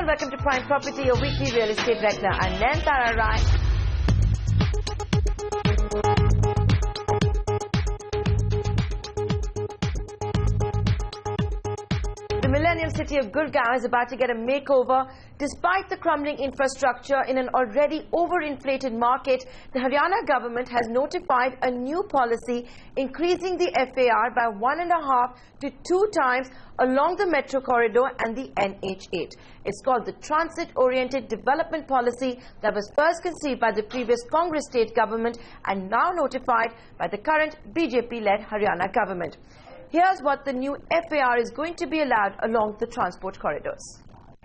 and welcome to Prime Property, your weekly real estate regular. And then Tara Rai. The millennium city of Gurgaon is about to get a makeover. Despite the crumbling infrastructure in an already overinflated market, the Haryana government has notified a new policy increasing the FAR by 1.5 to 2 times along the metro corridor and the NH8. It's called the Transit-Oriented Development Policy that was first conceived by the previous Congress state government and now notified by the current BJP-led Haryana government. Here's what the new FAR is going to be allowed along the transport corridors.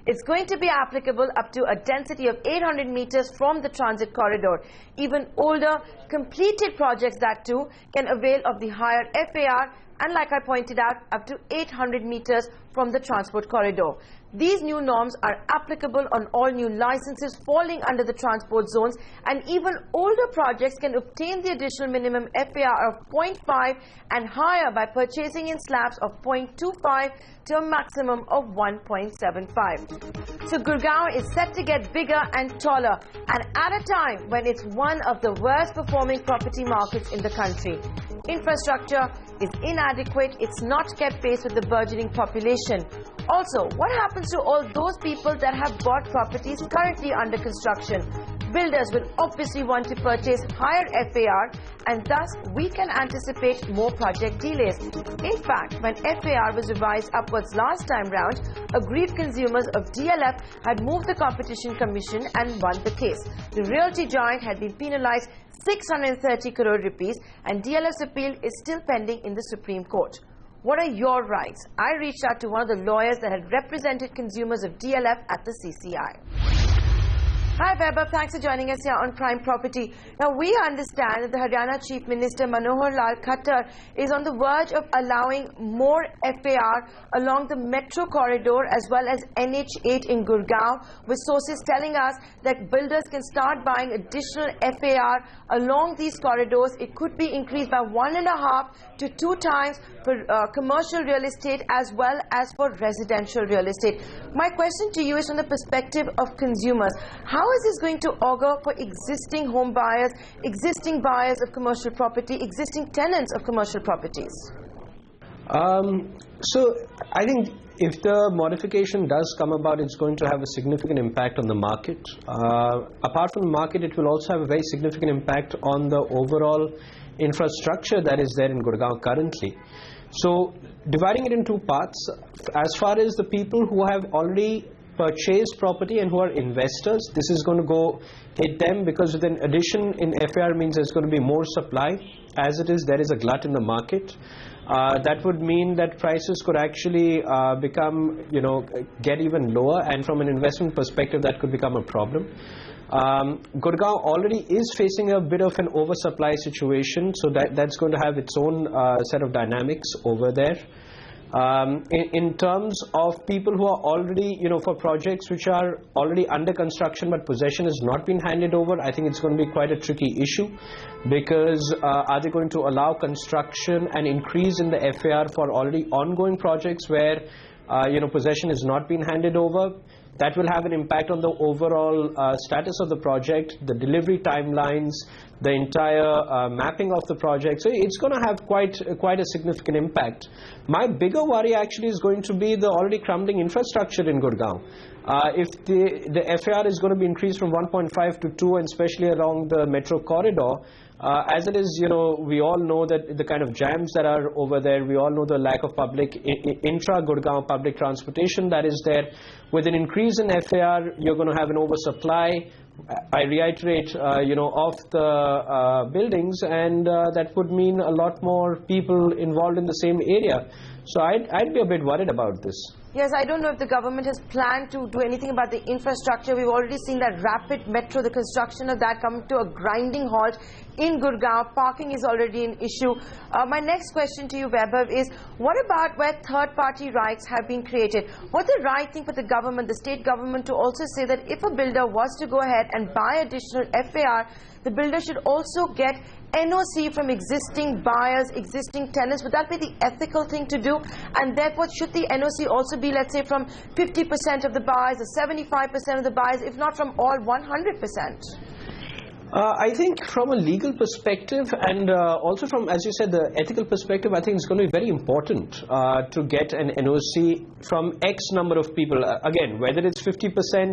It's going to be applicable up to a density of 800 meters from the transit corridor. Even older, completed projects that too can avail of the higher FAR, and like I pointed out, up to 800 meters from the transport corridor. These new norms are applicable on all new licenses falling under the transport zones, and even older projects can obtain the additional minimum FAR of 0.5 and higher by purchasing in slabs of 0.25 to a maximum of 1.75. So Gurgaon is set to get bigger and taller, and at a time when it's one of the worst performing property markets in the country. Infrastructure is inadequate, it's not kept pace with the burgeoning population. Also, what happens to all those people that have bought properties currently under construction? Builders will obviously want to purchase higher FAR, and thus we can anticipate more project delays. In fact, when FAR was revised upwards last time round, aggrieved consumers of DLF had moved the Competition Commission and won the case. The realty giant had been penalized 630 crore rupees, and DLF's appeal is still pending in the Supreme Court. What are your rights? I reached out to one of the lawyers that had represented consumers of DLF at the CCI. Hi Vaibhav, thanks for joining us here on Prime Property. Now we understand that the Haryana Chief Minister Manohar Lal Khattar is on the verge of allowing more FAR along the metro corridor as well as NH8 in Gurgaon, with sources telling us that builders can start buying additional FAR along these corridors. It could be increased by 1.5 to 2 times for commercial real estate as well as for residential real estate. My question to you is from the perspective of consumers. How is this going to augur for existing home buyers, existing buyers of commercial property, existing tenants of commercial properties? So I think if the modification does come about, it's going to have a significant impact on the market. Apart from the market, it will also have a very significant impact on the overall infrastructure that is there in Gurgaon currently. So dividing it in 2 parts, as far as the people who have already purchased property and who are investors, this is going to go hit them, because with an addition in FAR means there's going to be more supply. As it is, there is a glut in the market. That would mean that prices could actually get even lower, and from an investment perspective that could become a problem. Gurgaon already is facing a bit of an oversupply situation, so that's going to have its own set of dynamics over there. In terms of people who are already, for projects which are already under construction but possession has not been handed over, I think it's going to be quite a tricky issue, because are they going to allow construction and increase in the FAR for already ongoing projects where possession has not been handed over? That will have an impact on the overall status of the project, the delivery timelines, the entire mapping of the project. So it's going to have quite a significant impact. My bigger worry actually is going to be the already crumbling infrastructure in Gurgaon. If the FAR is going to be increased from 1.5 to 2, and especially along the metro corridor, as it is, we all know that the kind of jams that are over there, we all know the lack of public intra-Gurgaon public transportation that is there. With an increase in FAR, you're going to have an oversupply, I reiterate, of the buildings, and that would mean a lot more people involved in the same area. So I'd be a bit worried about this. Yes, I don't know if the government has planned to do anything about the infrastructure. We've already seen that rapid metro, the construction of that, coming to a grinding halt in Gurgaon. Parking is already an issue. My next question to you, Vaibhav, is what about where third-party rights have been created? What's the right thing for the government, the state government, to also say that if a builder was to go ahead ahead and buy additional FAR, the builder should also get NOC from existing buyers, existing tenants. Would that be the ethical thing to do? And therefore, should the NOC also be, let's say, from 50% of the buyers or 75% of the buyers, if not from all 100%? I think from a legal perspective and also from, as you said, the ethical perspective, I think it's going to be very important to get an NOC from X number of people. Again, whether it's 50%,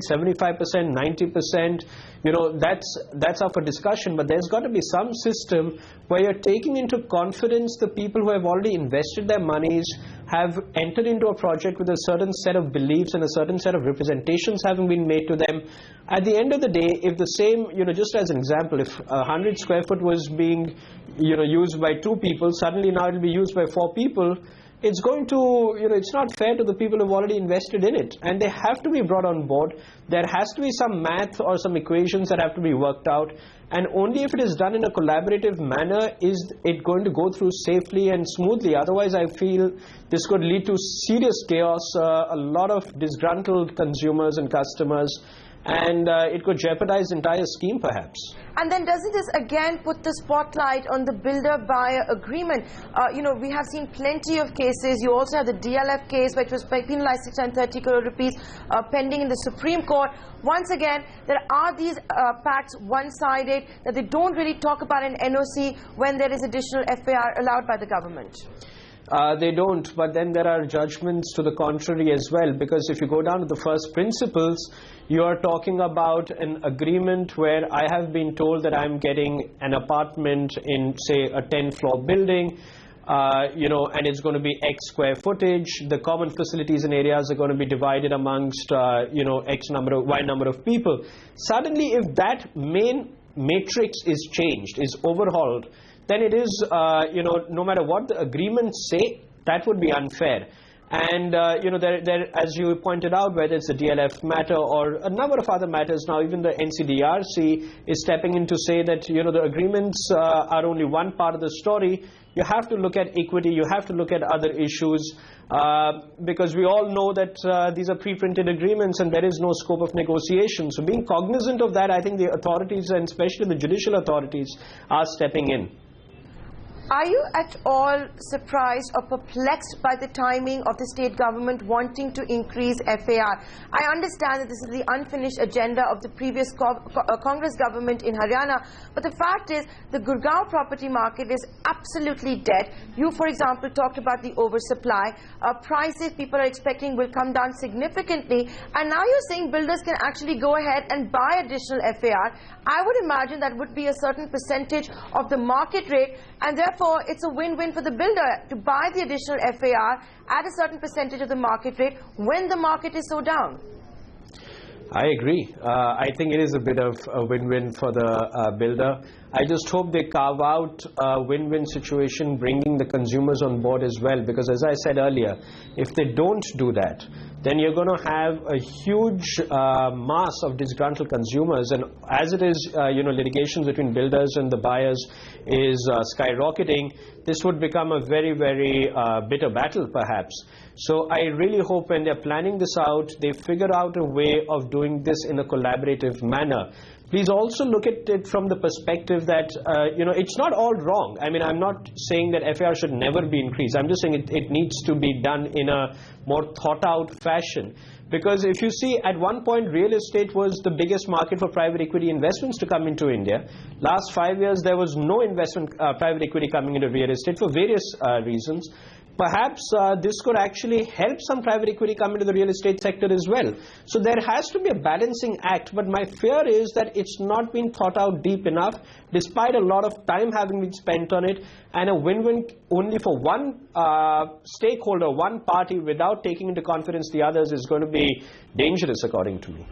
75%, 90%, you know, that's up for discussion. But there's got to be some system where you're taking into confidence the people who have already invested their monies, have entered into a project with a certain set of beliefs and a certain set of representations having been made to them. At the end of the day, if the same, you know, just as an example, if 100 square foot was being, you know, used by 2 people, suddenly now it will be used by 4 people, it's going to, you know, it's not fair to the people who have already invested in it. And they have to be brought on board. There has to be some math or some equations that have to be worked out. And only if it is done in a collaborative manner is it going to go through safely and smoothly. Otherwise, I feel this could lead to serious chaos, a lot of disgruntled consumers and customers, and it could jeopardize the entire scheme perhaps. And then doesn't this again put the spotlight on the builder-buyer agreement? You know, we have seen plenty of cases. You also have the DLF case, which was penalized 630 crore rupees pending in the Supreme Court. Once again, there are these pacts one-sided, that they don't really talk about an NOC when there is additional FAR allowed by the government. They don't, but then there are judgments to the contrary as well, because if you go down to the first principles, you are talking about an agreement where I have been told that I'm getting an apartment in, say, a 10-floor building, you know, and it's going to be X square footage. The common facilities and areas are going to be divided amongst, you know, X number of, Y number of people. Suddenly, if that main matrix is changed, is overhauled, then it is, you know, no matter what the agreements say, that would be unfair. And, you know, there, as you pointed out, whether it's the DLF matter or a number of other matters, now even the NCDRC is stepping in to say that, you know, the agreements are only one part of the story. You have to look at equity, you have to look at other issues, because we all know that these are pre-printed agreements and there is no scope of negotiation. So being cognizant of that, I think the authorities, and especially the judicial authorities, are stepping in. Are you at all surprised or perplexed by the timing of the state government wanting to increase FAR? I understand that this is the unfinished agenda of the previous Congress government in Haryana, but the fact is the Gurgaon property market is absolutely dead. You, for example, talked about the oversupply. Prices people are expecting will come down significantly, and now you're saying builders can actually go ahead and buy additional FAR. I would imagine that would be a certain percentage of the market rate, and therefore it's a win-win for the builder to buy the additional FAR at a certain percentage of the market rate when the market is so down. I agree. I think it is a bit of a win-win for the builder. I just hope they carve out a win-win situation, bringing the consumers on board as well, because as I said earlier, if they don't do that, then you're going to have a huge mass of disgruntled consumers, and as it is, you know, litigations between builders and the buyers is skyrocketing. This would become a very, very bitter battle perhaps. So I really hope when they're planning this out, they figure out a way of doing this in a collaborative manner. Please also look at it from the perspective that, you know, it's not all wrong. I mean, I'm not saying that FAR should never be increased. I'm just saying it needs to be done in a more thought-out fashion. Because if you see, at one point, real estate was the biggest market for private equity investments to come into India. Last 5 years, there was no investment, private equity coming into real estate for various reasons. Perhaps this could actually help some private equity come into the real estate sector as well. So there has to be a balancing act, but my fear is that it's not been thought out deep enough, despite a lot of time having been spent on it, and a win-win only for one stakeholder, one party, without taking into confidence the others is going to be dangerous, according to me.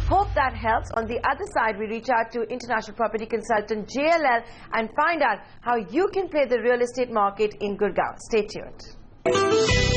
Hope that helps. On the other side, we reach out to international property consultant JLL and find out how you can play the real estate market in Gurgaon. Stay tuned.